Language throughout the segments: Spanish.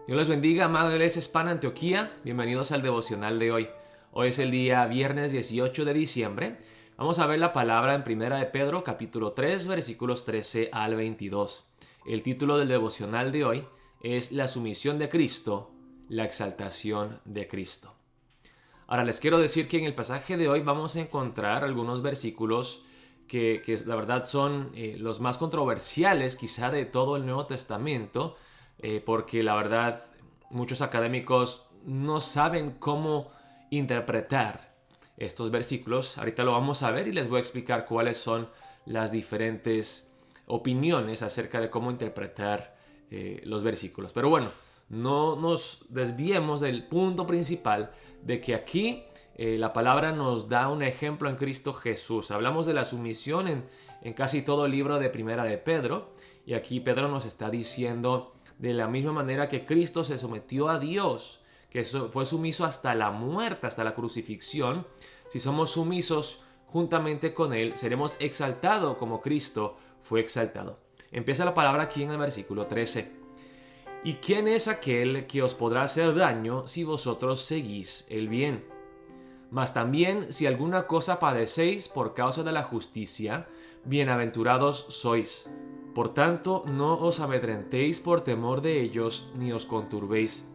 Dios les bendiga, amada Iglesia Hispana Antioquía. Bienvenidos al devocional de hoy. Hoy es el día viernes 18 de diciembre. Vamos a ver la palabra en Primera de Pedro, capítulo 3, versículos 13 al 22. El título del devocional de hoy es La sumisión de Cristo, la exaltación de Cristo. Ahora les quiero decir que en el pasaje de hoy vamos a encontrar algunos versículos que la verdad son los más controversiales quizá de todo el Nuevo Testamento, porque la verdad muchos académicos no saben cómo interpretar estos versículos. Ahorita lo vamos a ver y les voy a explicar cuáles son las diferentes opiniones acerca de cómo interpretar los versículos. Pero bueno, no nos desviemos del punto principal de que aquí la palabra nos da un ejemplo en Cristo Jesús. Hablamos de la sumisión en casi todo el libro de Primera de Pedro, y aquí Pedro nos está diciendo de la misma manera que Cristo se sometió a Dios, que fue sumiso hasta la muerte, hasta la crucifixión. Si somos sumisos juntamente con Él, seremos exaltados como Cristo fue exaltado. Empieza la palabra aquí en el versículo 13. ¿Y quién es aquel que os podrá hacer daño si vosotros seguís el bien? Mas también si alguna cosa padecéis por causa de la justicia, bienaventurados sois. Por tanto, no os amedrentéis por temor de ellos, ni os conturbéis,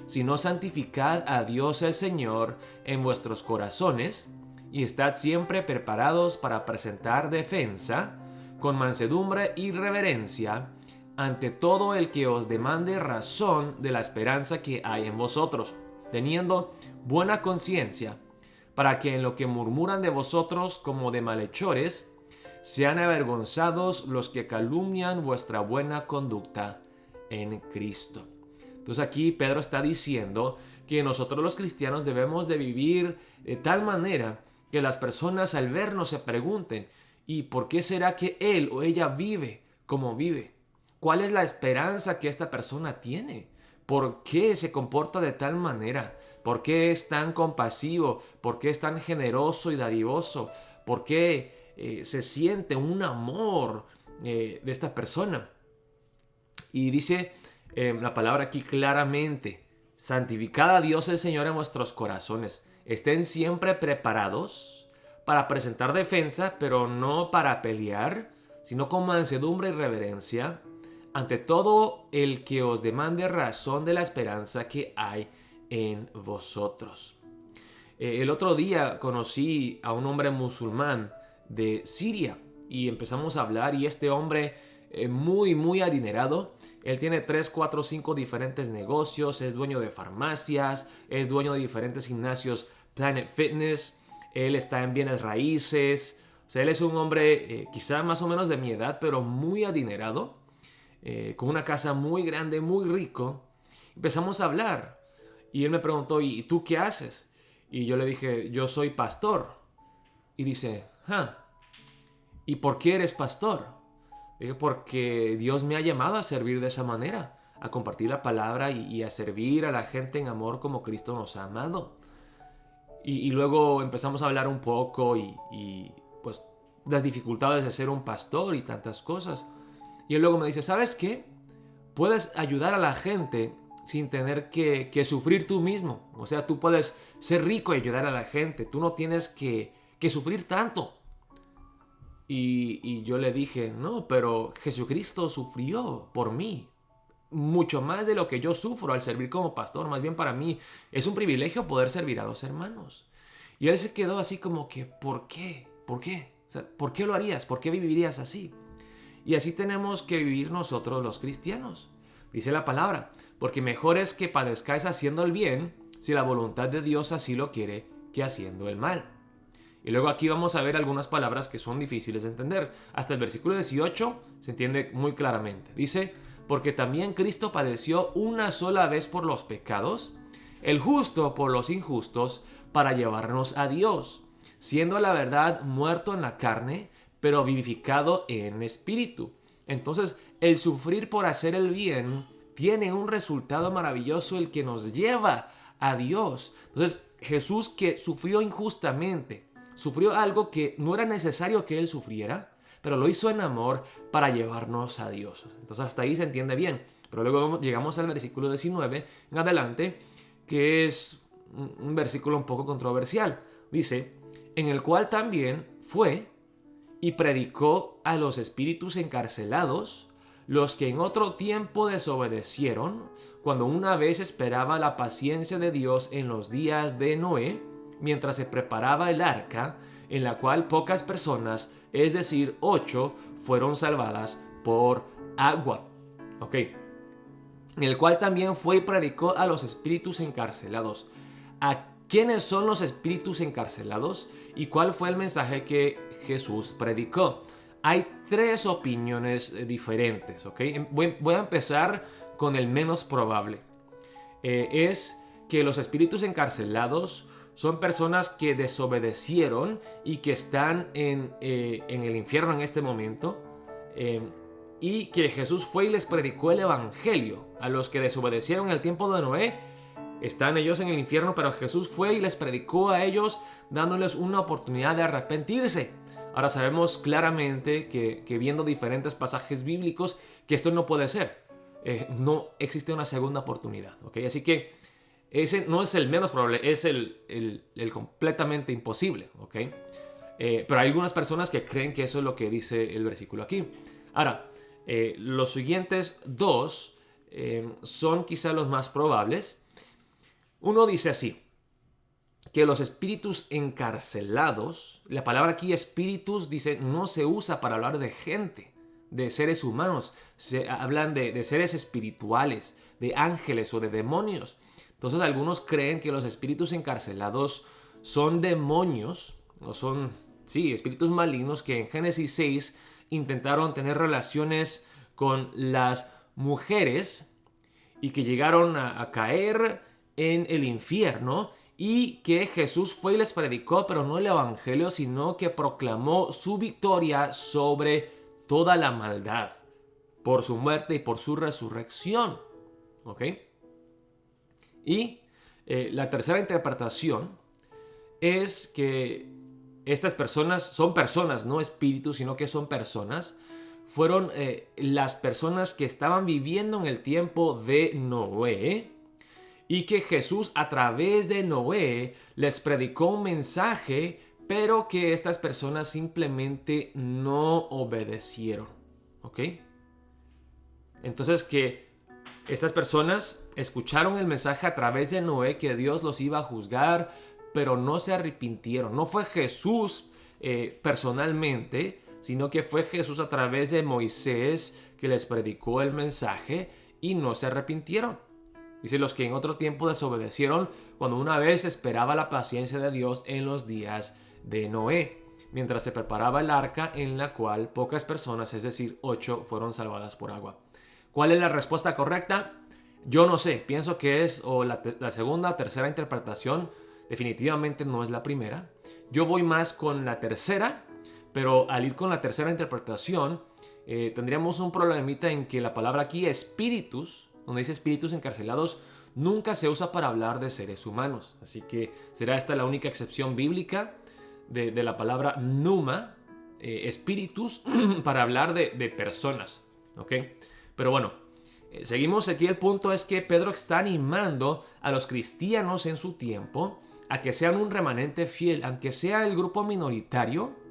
sino santificad a Dios el Señor en vuestros corazones, y estad siempre preparados para presentar defensa, con mansedumbre y reverencia, ante todo el que os demande razón de la esperanza que hay en vosotros, teniendo buena conciencia, para que en lo que murmuran de vosotros como de malhechores, sean avergonzados los que calumnian vuestra buena conducta en Cristo. Entonces aquí Pedro está diciendo que nosotros los cristianos debemos de vivir de tal manera que las personas al vernos se pregunten: ¿y por qué será que él o ella vive como vive? ¿Cuál es la esperanza que esta persona tiene? ¿Por qué se comporta de tal manera? ¿Por qué es tan compasivo? ¿Por qué es tan generoso y dadivoso? ¿Por qué se siente un amor de esta persona? Y dice la palabra aquí claramente: santificad a Dios el Señor en vuestros corazones. Estén siempre preparados para presentar defensa, pero no para pelear, sino con mansedumbre y reverencia, ante todo el que os demande razón de la esperanza que hay en vosotros. El otro día conocí a un hombre musulmán de Siria y empezamos a hablar, y este hombre muy adinerado, él tiene 3, 4, 5 diferentes negocios, es dueño de farmacias, es dueño de diferentes gimnasios Planet Fitness, él está en bienes raíces. O sea, él es un hombre quizá más o menos de mi edad, pero muy adinerado, con una casa muy grande, muy rico. Empezamos a hablar y él me preguntó: ¿y tú qué haces? Y yo le dije: yo soy pastor. Y dice: ¿y por qué eres pastor? Dije: porque Dios me ha llamado a servir de esa manera, a compartir la palabra y a servir a la gente en amor como Cristo nos ha amado. Y luego empezamos a hablar un poco y pues las dificultades de ser un pastor y tantas cosas. Y él luego me dice: ¿sabes qué? Puedes ayudar a la gente sin tener que sufrir tú mismo. O sea, tú puedes ser rico y ayudar a la gente. Tú no tienes que sufrir tanto. Y yo le dije: no, pero Jesucristo sufrió por mí. Mucho más de lo que yo sufro al servir como pastor. Más bien, para mí es un privilegio poder servir a los hermanos. Y él se quedó así como que: ¿por qué? ¿Por qué? O sea, ¿por qué lo harías? ¿Por qué vivirías así? Y así tenemos que vivir nosotros los cristianos. Dice la palabra: porque mejor es que padezcáis haciendo el bien, si la voluntad de Dios así lo quiere, que haciendo el mal. Y luego aquí vamos a ver algunas palabras que son difíciles de entender. Hasta el versículo 18 se entiende muy claramente. Dice: porque también Cristo padeció una sola vez por los pecados, el justo por los injustos, para llevarnos a Dios, siendo a la verdad muerto en la carne, pero vivificado en espíritu. Entonces, el sufrir por hacer el bien tiene un resultado maravilloso, el que nos lleva a Dios. Entonces, Jesús, que sufrió injustamente, sufrió algo que no era necesario que él sufriera, pero lo hizo en amor para llevarnos a Dios. Entonces hasta ahí se entiende bien. Pero luego llegamos al versículo 19 en adelante, que es un versículo un poco controversial. Dice, en el cual también fue y predicó a los espíritus encarcelados, los que en otro tiempo desobedecieron, cuando una vez esperaba la paciencia de Dios en los días de Noé, mientras se preparaba el arca, en la cual pocas personas, es decir, 8, fueron salvadas por agua. Ok. En el cual también fue y predicó a los espíritus encarcelados. ¿A quiénes son los espíritus encarcelados? ¿Y cuál fue el mensaje que Jesús predicó? Hay 3 opiniones diferentes, ¿ok? Voy a empezar con el menos probable. Es que los espíritus encarcelados son personas que desobedecieron y que están en el infierno en este momento. Y que Jesús fue y les predicó el evangelio. A los que desobedecieron en el tiempo de Noé, están ellos en el infierno, pero Jesús fue y les predicó a ellos, dándoles una oportunidad de arrepentirse. Ahora sabemos claramente que viendo diferentes pasajes bíblicos, que esto no puede ser. No existe una segunda oportunidad, ¿ok? Así que ese no es el menos probable, es el completamente imposible, ¿ok? Pero hay algunas personas que creen que eso es lo que dice el versículo aquí. Ahora, los siguientes 2 son quizá los más probables. Uno dice así, que los espíritus encarcelados, la palabra aquí espíritus dice, no se usa para hablar de gente, de seres humanos, se hablan de seres espirituales, de ángeles o de demonios. Entonces algunos creen que los espíritus encarcelados son demonios, o son, sí, espíritus malignos que en Génesis 6 intentaron tener relaciones con las mujeres y que llegaron a caer en el infierno, y que Jesús fue y les predicó, pero no el evangelio, sino que proclamó su victoria sobre toda la maldad por su muerte y por su resurrección. ¿Ok? Y la tercera interpretación es que estas personas son personas, no espíritus, sino que son personas. Fueron las personas que estaban viviendo en el tiempo de Noé, y que Jesús a través de Noé les predicó un mensaje, pero que estas personas simplemente no obedecieron. ¿Ok? Entonces que estas personas escucharon el mensaje a través de Noé, que Dios los iba a juzgar, pero no se arrepintieron. No fue Jesús personalmente, sino que fue Jesús a través de Moisés que les predicó el mensaje y no se arrepintieron. Dice, los que en otro tiempo desobedecieron, cuando una vez esperaba la paciencia de Dios en los días de Noé, mientras se preparaba el arca, en la cual pocas personas, es decir, 8, fueron salvadas por agua. ¿Cuál es la respuesta correcta? Yo no sé, pienso que es o la segunda o tercera interpretación. Definitivamente no es la primera. Yo voy más con la tercera, pero al ir con la tercera interpretación, tendríamos un problemita en que la palabra aquí, espíritus, donde dice espíritus encarcelados, nunca se usa para hablar de seres humanos. Así que será esta la única excepción bíblica de la palabra pneuma, espíritus, para hablar de personas. ¿Ok? Pero bueno, seguimos aquí. El punto es que Pedro está animando a los cristianos en su tiempo a que sean un remanente fiel, aunque sea el grupo minoritario,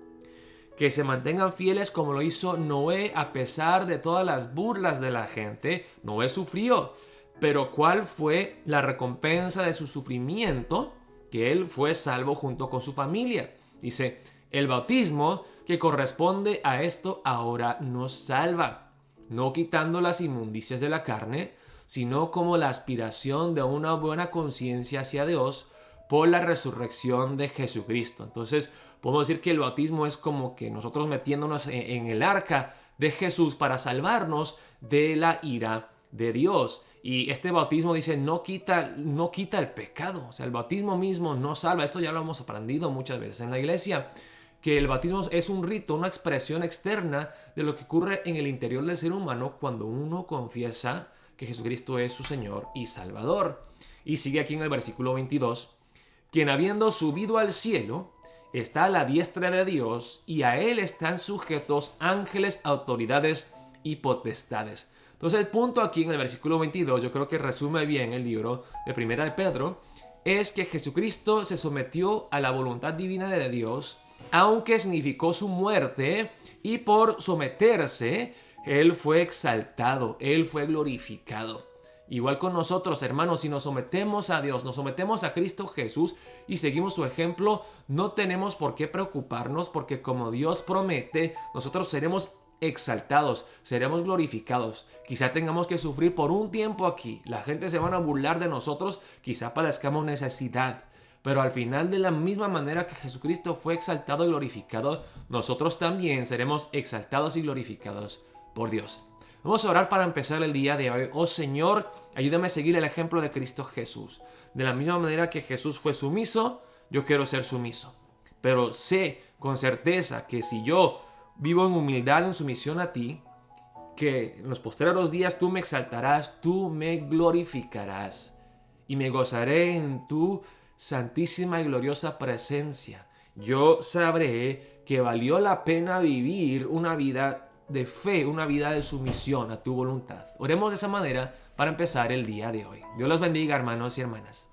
que se mantengan fieles como lo hizo Noé a pesar de todas las burlas de la gente. Noé sufrió, pero ¿cuál fue la recompensa de su sufrimiento? Que él fue salvo junto con su familia. Dice, el bautismo que corresponde a esto ahora nos salva, no quitando las inmundicias de la carne, sino como la aspiración de una buena conciencia hacia Dios por la resurrección de Jesucristo. Entonces, podemos decir que el bautismo es como que nosotros metiéndonos en el arca de Jesús para salvarnos de la ira de Dios. Y este bautismo dice, no quita el pecado. O sea, el bautismo mismo no salva. Esto ya lo hemos aprendido muchas veces en la iglesia, que el bautismo es un rito, una expresión externa de lo que ocurre en el interior del ser humano cuando uno confiesa que Jesucristo es su Señor y Salvador. Y sigue aquí en el versículo 22, quien habiendo subido al cielo, está a la diestra de Dios, y a él están sujetos ángeles, autoridades y potestades. Entonces el punto aquí en el versículo 22, yo creo que resume bien el libro de Primera de Pedro, es que Jesucristo se sometió a la voluntad divina de Dios, aunque significó su muerte, y por someterse, Él fue exaltado, Él fue glorificado. Igual con nosotros, hermanos, si nos sometemos a Dios, nos sometemos a Cristo Jesús y seguimos su ejemplo, no tenemos por qué preocuparnos, porque como Dios promete, nosotros seremos exaltados, seremos glorificados. Quizá tengamos que sufrir por un tiempo aquí, la gente se van a burlar de nosotros, quizá padezcamos necesidad, pero al final, de la misma manera que Jesucristo fue exaltado y glorificado, nosotros también seremos exaltados y glorificados por Dios. Vamos a orar para empezar el día de hoy. Oh Señor, ayúdame a seguir el ejemplo de Cristo Jesús. De la misma manera que Jesús fue sumiso, yo quiero ser sumiso. Pero sé con certeza que si yo vivo en humildad, en sumisión a ti, que en los postreros días tú me exaltarás, tú me glorificarás y me gozaré en tu santísima y gloriosa presencia. Yo sabré que valió la pena vivir una vida de fe, una vida de sumisión a tu voluntad. Oremos de esa manera para empezar el día de hoy. Dios los bendiga, hermanos y hermanas.